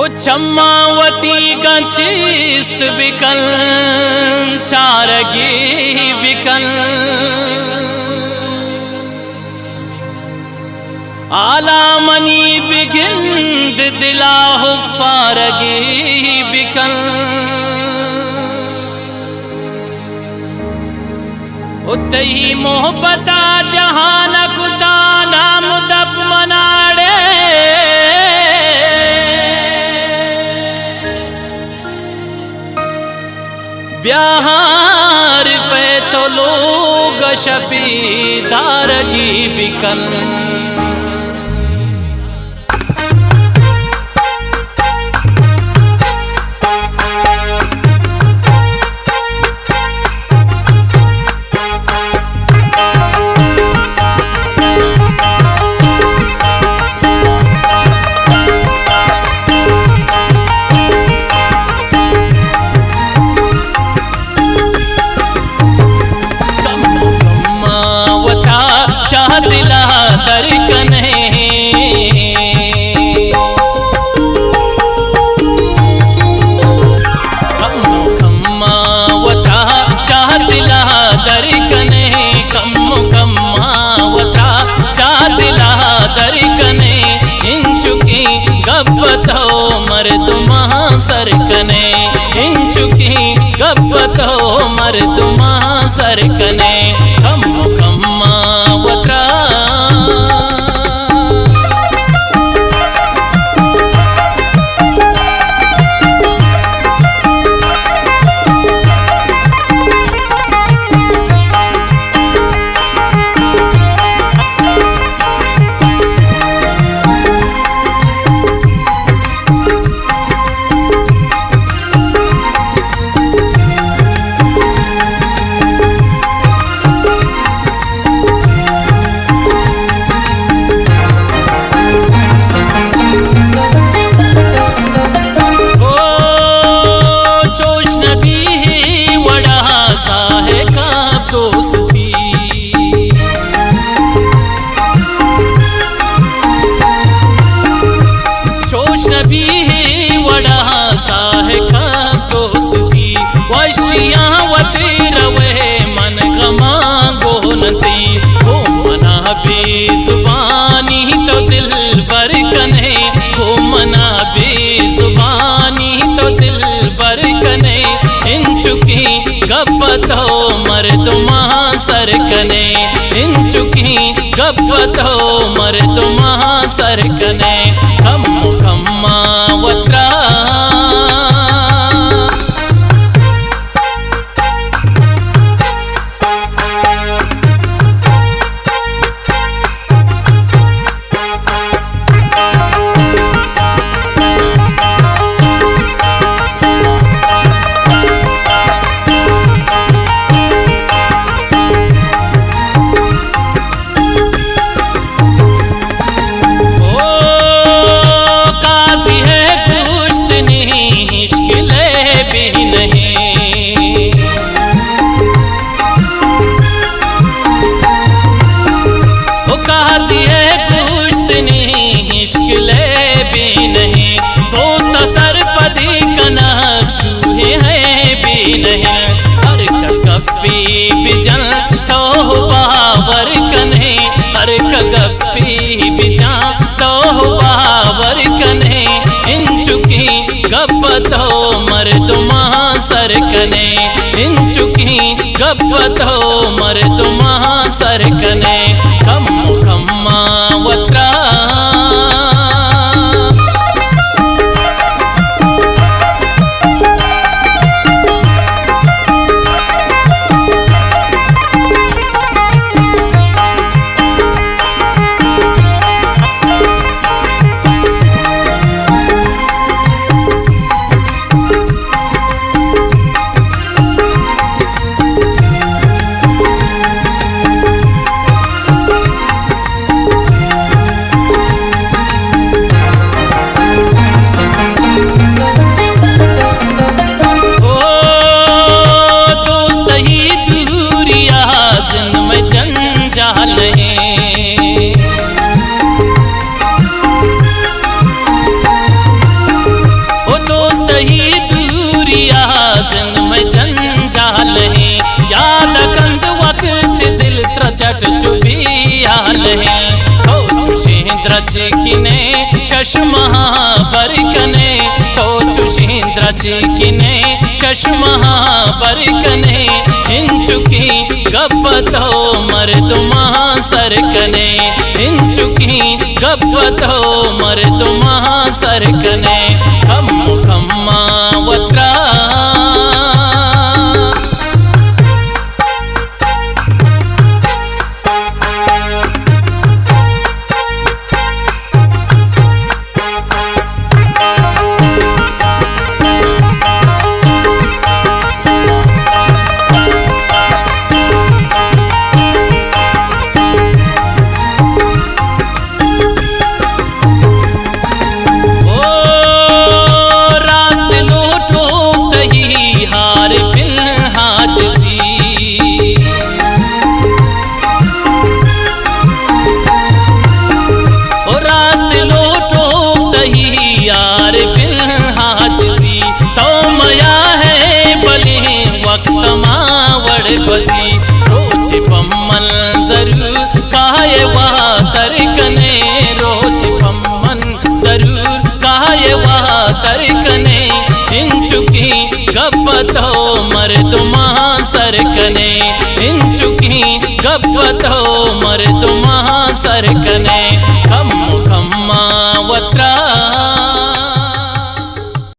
ओ चम्मावती गचिस्त विकल चारगी विकल आलामनी बिगिंद दिला हुफारगी बिकल उतही मोहब्बता जहान कुता नाम दप मनाड़े ब्याहार फे तो लोग शपी दारगी बिकल दिला दरकने खम्मा वता चाह दिला दरकने खम्मा वता चाह दिला दरकने इंचुकी गब्बतो मर्दुमा सरकने इंचुकी गब्बतो मर्दुमा सरकने खम्मा वता बेजुबानी तो दिल बर कने को मना बेजुबानी तो दिल बर कने इंचुकी गब्बतो मर्दुमा सरकने इंचुकी गब्बतो मर्दुमा सरकने खम्मा वत्रा इश्क़-ले भी नहीं दोस्त सरपदी कनक चूहे हैं भी नहीं हर कस गप्पी बिजल तो बावर कने हर गप्पी बिजा तो बावर कने इंचुकी गप्पतो मर्दुमा सरकने इंचुकी गप्पतो मर्दुमा सरकने खम्मा वत्रा चिकिने चश्महा बरकने तो चुशींद्र चिकिने चश्महा बरकने हिंचुकी गप्पतो मर्दुमा सरकने हिंचुकी गप्पतो मर्दुमा सरकने खम्मु खम्मा वत्रा बसी रोज पम्मन जरूर काये वहा तरकने रोज पम्मन जरूर काये वहा तरकने हिंचुकी गप्पतो मर्दुमा सरकने हिंचुकी गप्पतो मर्दुमा सरकने